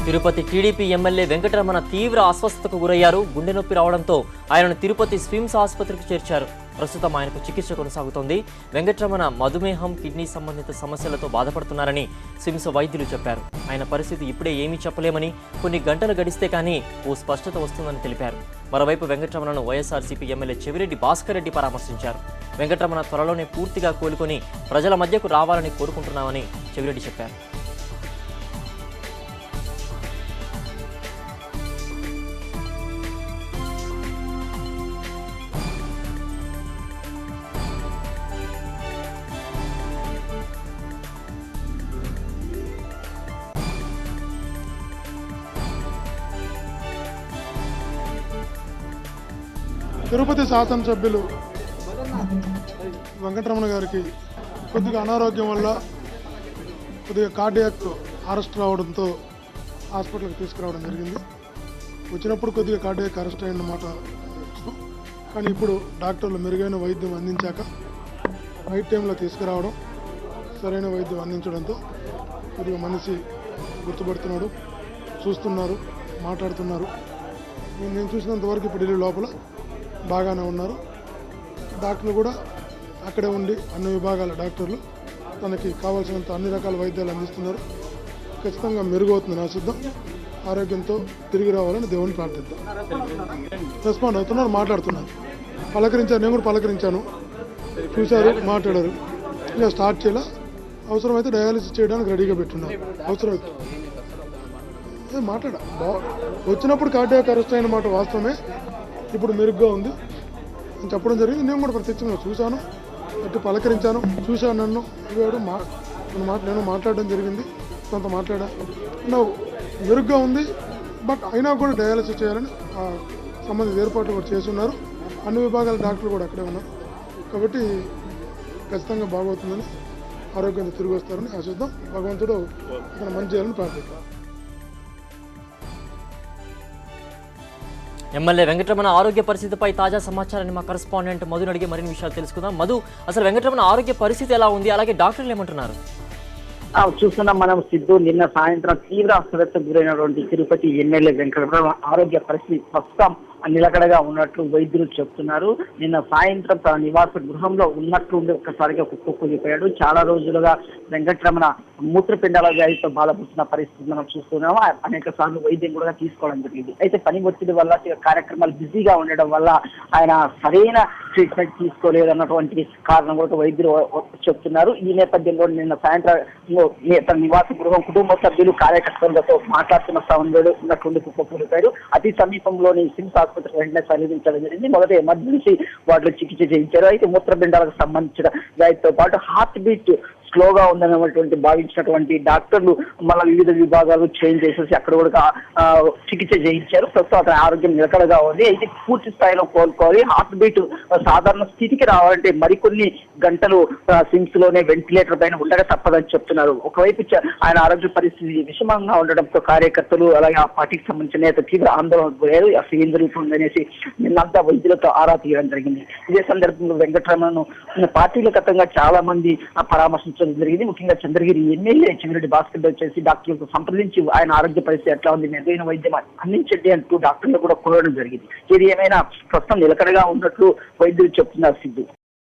Tirupati TDP MLA Venkataramana తీవ్ర అస్వస్థతకు గురయ్యారు. గుండె నొప్పి రావడంతో ఆయనను తిరుపతి స్విమ్స్ ఆసుపత్రికి చేర్చారు. ప్రస్తుతం ఆయనకు చికిత్స కొనసాగుతోంది. వెంకటరమణ మధుమేహం, కిడ్నీ సంబంధిత సమస్యలతో బాధపడుతున్నారని స్విమ్స్ వైద్యులు చెప్పారు. ఆయన పరిస్థితి ఇప్పుడే ఏమీ చెప్పలేమని, కొన్ని గంటలు గడిస్తే కానీ ఓ స్పష్టత వస్తుందని తెలిపారు. మరోవైపు వెంకటరమణను వైఎస్ఆర్సీపీ ఎమ్మెల్యే చెవిరెడ్డి భాస్కర్ రెడ్డి పరామర్శించారు. వెంకటరమణ త్వరలోనే పూర్తిగా కోలుకొని ప్రజల మధ్యకు రావాలని కోరుకుంటున్నామని చెవిరెడ్డి చెప్పారు. తిరుపతి శాసనసభ్యులు వెంకటరమణ గారికి కొద్దిగా అనారోగ్యం వల్ల కొద్దిగా కార్డియాక్ అరెస్ట్ రావడంతో హాస్పిటల్కి తీసుకురావడం జరిగింది. వచ్చినప్పుడు కొద్దిగా కార్డియాక్ అరెస్ట్ అయినమాట, కానీ ఇప్పుడు డాక్టర్లు మెరుగైన వైద్యం అందించాక రైట్ టైంలో తీసుకురావడం, సరైన వైద్యం అందించడంతో కొద్దిగా మనిషి గుర్తుపడుతున్నాడు, చూస్తున్నారు, మాట్లాడుతున్నారు. నేను చూసినంతవరకు ఇప్పుడు ఢిల్లీ లోపల బాగానే ఉన్నారు. డాక్టర్లు కూడా అక్కడే ఉండి అన్ని విభాగాల డాక్టర్లు తనకి కావాల్సినంత అన్ని రకాల వైద్యాలు అందిస్తున్నారు. ఖచ్చితంగా మెరుగవుతుంది నా సిద్ధం. ఆరోగ్యంతో తిరిగి రావాలని దేవుని ప్రార్థిద్దాం. రెస్పాండ్ అవుతున్నారు, మాట్లాడుతున్నారు, పలకరించారు. నేను కూడా పలకరించాను, చూశారు, మాట్లాడారు. ఇంకా స్టార్ట్ చేయాల. అవసరమైతే డయాలిసిస్ చేయడానికి రెడీగా పెట్టున్నారు. అవసరమైతే మాట్లాడ వచ్చినప్పుడు కార్డియాక్ అరెస్ట్ అయిన మాట వాస్తవమే. ఇప్పుడు మెరుగ్గా ఉంది అని చెప్పడం జరిగింది. నేను కూడా ప్రత్యక్షంగా చూశాను, అటు పలకరించాను, చూశాను. నన్ను ఇవాడు నేను మాట్లాడడం జరిగింది, కొంత మాట్లాడాను. మెరుగ్గా ఉంది, బట్ అయినా కూడా డయాలసిస్ చేయాలని సంబంధిత ఏర్పాట్లు కూడా చేస్తున్నారు. అన్ని విభాగాల డాక్టర్లు కూడా అక్కడే ఉన్నారు. కాబట్టి ఖచ్చితంగా బాగవుతుందని, ఆరోగ్యంతో తిరిగి వస్తారని ఆశిద్దాం. భగవంతుడు ఇక్కడ మంచి చేయాలని ప్రార్థిద్దాం. ఎమ్మెల్యే వెంకటరమణ ఆరోగ్య పరిస్థితిపై తాజా సమాచారాన్ని మా కరెస్పాండెంట్ మధుని అడిగి మరిన్ని విషయాలు తెలుసుకుందాం. మధు, అసలు వెంకటరమణ ఆరోగ్య పరిస్థితి ఎలా ఉంది, అలాగే డాక్టర్లు ఏమంటున్నారు? చూస్తున్నాం మనం సిద్ధు. నిన్న సాయంత్రం తీవ్ర అస్వస్థతకు గురైనటువంటి తిరుపతి ఎమ్మెల్యే వెంకటరమణ ఆరోగ్య పరిస్థితి ప్రస్తుతం నిలకడగా ఉన్నట్లు వైద్యులు చెప్తున్నారు. నిన్న సాయంత్రం తన నివాస గృహంలో ఉన్నట్లుండి ఒక్కసారిగా కుప్పకూలిపోయాడు. చాలా రోజులుగా వెంకటరమణ మూత్రపిండాల వ్యాధితో బాధపడుతున్న పరిస్థితి మనం చూస్తున్నాము. అనేక సార్లు వైద్యం కూడా తీసుకోవడం జరిగింది. అయితే పని ఒత్తిడి వల్ల, కార్యక్రమాలు బిజీగా ఉండడం వల్ల ఆయన సరైన ట్రీట్మెంట్ తీసుకోలేదన్నటువంటి కారణం కూడా వైద్యులు చెప్తున్నారు. ఈ నేపథ్యంలో నిన్న సాయంత్రం తన నివాస గృహం కుటుంబ సభ్యులు, కార్యకర్తలతో మాట్లాడుతున్న సమయంలో ఉన్నటువంటి కుప్పకూలిపోయాడు. అతి సమీపంలోని సిమ్స్ ఆసుపత్రి వెంటనే తరలించడం జరిగింది. మొదట ఎమర్జెన్సీ వార్డులో చికిత్స చేయించారు. అయితే మూత్రపిండాలకు సంబంధించిన వ్యాధితో పాటు హార్ట్ బీట్ స్లోగా ఉందనేటువంటి భావించినటువంటి డాక్టర్లు మళ్ళీ వివిధ విభాగాలు చేంజ్ చేసేసి అక్కడ కూడా చికిత్స చేయించారు. ప్రస్తుతం అతని ఆరోగ్యం నిలకడగా ఉంది. అయితే పూర్తి స్థాయిలో కోలుకోవాలి. హార్ట్ బీట్ సాధారణ స్థితికి రావాలంటే మరికొన్ని గంటలు సిమ్స్ లోనే వెంటిలేటర్ పైన ఉండగా తప్పదని చెప్తున్నారు. ఒకవైపు ఆయన ఆరోగ్య పరిస్థితి విషమంగా ఉండడంతో కార్యకర్తలు, అలాగే ఆ పార్టీకి సంబంధించిన నేత తీవ్ర ఆందోళనకు గురయ్యారు. అసలు ఏం జరుగుతుందనేసి నిన్నంతా వైద్యులతో ఆరా తీయడం జరిగింది. ఇదే సందర్భంలో వెంకటరమణను పార్టీల గతంగా చాలా మంది పరామర్శించారు జరిగింది. ముఖ్యంగా చంద్రగిరి ఎమ్మెల్యే చెవిరెడ్డి భాస్కర్ వచ్చేసి డాక్టర్లకు సంప్రదించి ఆయన ఆరోగ్య పరిస్థితి ఎట్లా ఉంది, మెరుగైన వైద్యం అందించండి అంటూ డాక్టర్లు కూడా కోరడం జరిగింది. ఇది ఏమైనా ప్రస్తుతం నిలకడగా ఉన్నట్లు వైద్యులు చెప్తున్నారు సిద్ధు.